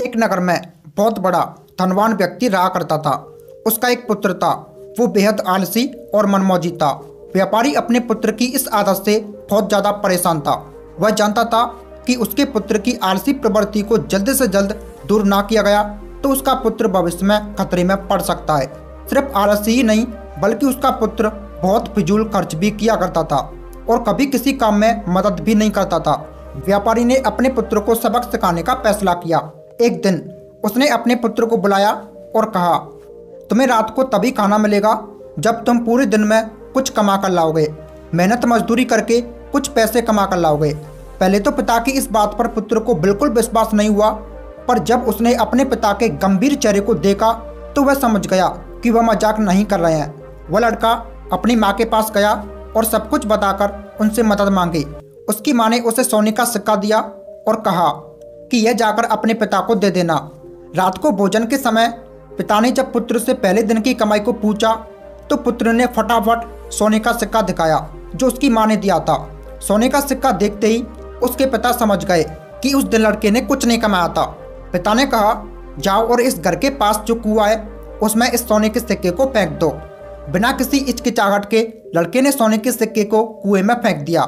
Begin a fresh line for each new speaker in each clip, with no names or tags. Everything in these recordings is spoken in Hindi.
एक नगर में बहुत बड़ा धनवान व्यक्ति रहा करता था। उसका एक पुत्र था। वो बेहद आलसी और मनमौजी था। व्यापारी अपने पुत्र की इस आदत से बहुत ज़्यादा परेशान था। वह जानता था कि उसके पुत्र की आलसी प्रवृत्ति को जल्द से जल्द दूर ना किया गया तो उसका पुत्र भविष्य में खतरे में पड़ सकता है। सिर्फ आलसी ही नहीं बल्कि उसका पुत्र बहुत फिजूल खर्च भी किया करता था और कभी किसी काम में मदद भी नहीं करता था। व्यापारी ने अपने पुत्र को सबक सिखाने का फैसला किया। एक दिन उसने अपने पुत्र को बुलाया और कहा, तुम्हें रात को तभी खाना मिलेगा जब तुम पूरे दिन में कुछ कमा कर लाओगे, मेहनत मजदूरी करके कुछ पैसे कमा कर लाओगे। पहले तो पिता की इस बात पर पुत्र को बिल्कुल विश्वास नहीं हुआ, पर जब उसने अपने पिता के गंभीर चेहरे को देखा तो वह समझ गया कि वह मजाक नहीं कर रहे हैं। वह लड़का अपनी माँ के पास गया और सब कुछ बताकर उनसे मदद मांगी। उसकी माँ ने उसे सोने का सिक्का दिया और कहा कि यह जाकर अपने पिता को दे देना। रात को भोजन के समय पिता ने जब पुत्र से पहले दिन की कमाई को पूछा तो पुत्र ने फटाफट सोने का सिक्का दिखाया जो उसकी माँ ने दिया था। सोने का सिक्का देखते ही उसके पिता समझ गए कि उस दिन लड़के ने कुछ नहीं कमाया था। पिता ने कहा, जाओ और इस घर के पास जो कुआं है उसमें इस सोने के सिक्के को फेंक दो। बिना किसी हिचकिचाहट के लड़के ने सोने के सिक्के को कुएं में फेंक दिया।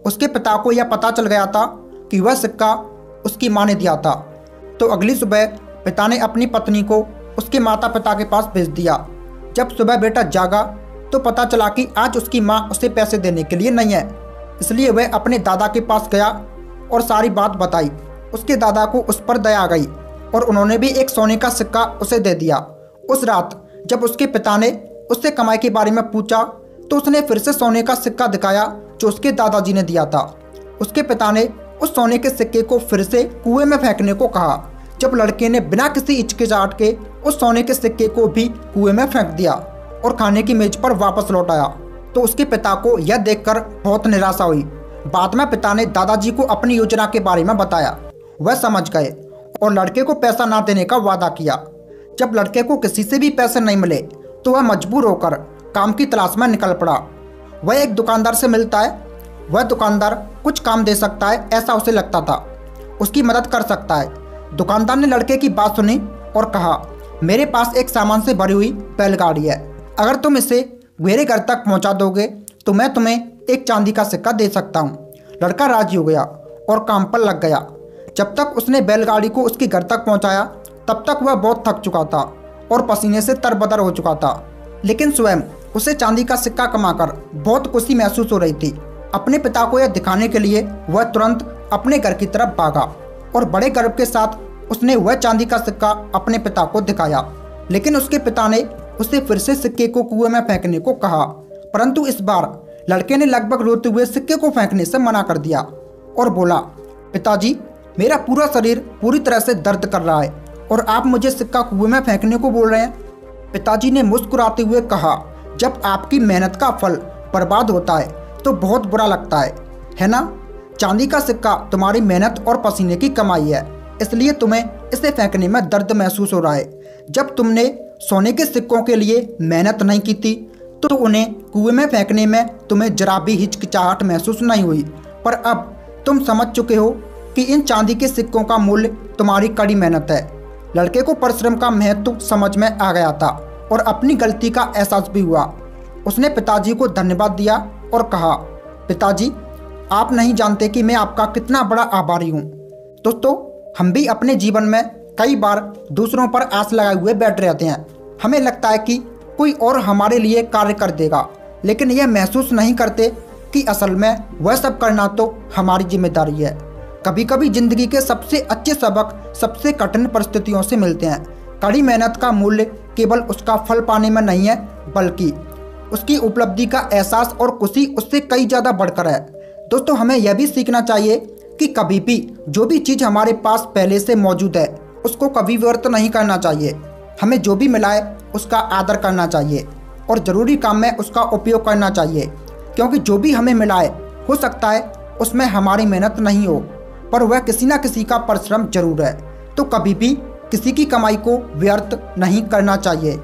उसके पिता को यह पता चल गया था कि वह सिक्का उसकी माँ ने दिया था। तो अगली सुबह पिता ने अपनी पत्नी को उसके माता पिता के पास भेज दिया। जब सुबह बेटा जागा तो पता चला कि आज उसकी माँ उसे पैसे देने के लिए नहीं है। इसलिए वह अपने दादा के पास गया और सारी बात बताई। उसके दादा को उस पर दया आ गई और उन्होंने भी एक सोने का सिक्का उसे दे दिया। उस रात जब उसके पिता ने उससे कमाई के बारे में पूछा तो उसने फिर से सोने का सिक्का दिखाया जो उसके दादाजी ने दिया था। उसके पिता ने उस सोने के सिक्के को फिर से कुएं में फेंकने को कहा। जब लड़के ने बिना किसी हिचकिचाहट के उस सोने के सिक्के को भी कुएं में फेंक दिया और खाने की मेज पर वापस लौट आया तो उसके पिता को यह देखकर बहुत निराशा हुई। बाद में पिता ने दादाजी को अपनी योजना के बारे में बताया। वह समझ गए और लड़के को पैसा ना देने का वादा किया। जब लड़के को किसी से भी पैसे नहीं मिले तो वह मजबूर होकर काम की तलाश में निकल पड़ा। वह एक दुकानदार से मिलता है। वह दुकानदार कुछ काम दे सकता है ऐसा उसे लगता था, उसकी मदद कर सकता है। दुकानदार ने लड़के की बात सुनी और कहा, मेरे पास एक सामान से भरी हुई बैलगाड़ी है, अगर तुम इसे मेरे घर तक पहुंचा दोगे तो मैं तुम्हें एक चांदी का सिक्का दे सकता हूँ। लड़का राजी हो गया और काम पर लग गया। जब तक उसने बैलगाड़ी को उसके घर तक पहुंचाया तब तक वह बहुत थक चुका था और पसीने से तरबतर हो चुका था, लेकिन स्वयं उसे चांदी का सिक्का कमाकर बहुत खुशी महसूस हो रही थी। अपने पिता को यह दिखाने के लिए वह तुरंत अपने घर की तरफ भागा और बड़े गर्व के साथ उसने वह चांदी का सिक्का अपने पिता को दिखाया। लेकिन उसके पिता ने उसे फिर से सिक्के को कुएं में फेंकने को कहा, परंतु इस बार लड़के ने लगभग रोते हुए सिक्के को फेंकने से मना कर दिया और बोला, पिताजी, मेरा पूरा शरीर पूरी तरह से दर्द कर रहा है और आप मुझे सिक्का कुएं में फेंकने को बोल रहे हैं। पिताजी ने मुस्कुराते हुए कहा, जब आपकी मेहनत का फल बर्बाद होता है तो बहुत बुरा लगता है ना? चांदी का सिक्का तुम्हारी मेहनत और पसीने की कमाई है, इसलिए तुम्हें इसे फेंकने में दर्द महसूस हो रहा है। जब तुमने सोने के सिक्कों के लिए मेहनत नहीं की थी तो उन्हें कुएं में फेंकने में तुम्हें जरा भी हिचकिचाहट महसूस नहीं हुई, पर अब तुम समझ चुके हो कि इन चांदी के सिक्कों का मूल्य तुम्हारी कड़ी मेहनत है। लड़के को परिश्रम का महत्व समझ में आ गया था और अपनी गलती का एहसास भी हुआ। उसने पिताजी को धन्यवाद दिया और कहा, पिताजी, आप नहीं जानते कि मैं आपका कितना बड़ा आभारी हूँ। दोस्तों, हम भी अपने जीवन में कई बार दूसरों पर आस लगाए हुए बैठ रहते हैं। हमें लगता है कि कोई और हमारे लिए कार्य कर देगा, लेकिन यह महसूस नहीं करते कि असल में वह सब करना तो हमारी जिम्मेदारी है। कभी कभी जिंदगी के सबसे अच्छे सबक सबसे कठिन परिस्थितियों से मिलते हैं। कड़ी मेहनत का मूल्य केवल उसका फल पाने में नहीं है, बल्कि उसकी उपलब्धि का एहसास और खुशी उससे कई ज़्यादा बढ़कर है। दोस्तों, हमें यह भी सीखना चाहिए कि कभी भी जो भी चीज़ हमारे पास पहले से मौजूद है उसको कभी व्यर्थ नहीं करना चाहिए। हमें जो भी मिला है उसका आदर करना चाहिए और ज़रूरी काम में उसका उपयोग करना चाहिए, क्योंकि जो भी हमें मिला है हो सकता है उसमें हमारी मेहनत नहीं हो, पर वह किसी ना किसी का परिश्रम जरूर है। तो कभी भी किसी की कमाई को व्यर्थ नहीं करना चाहिए।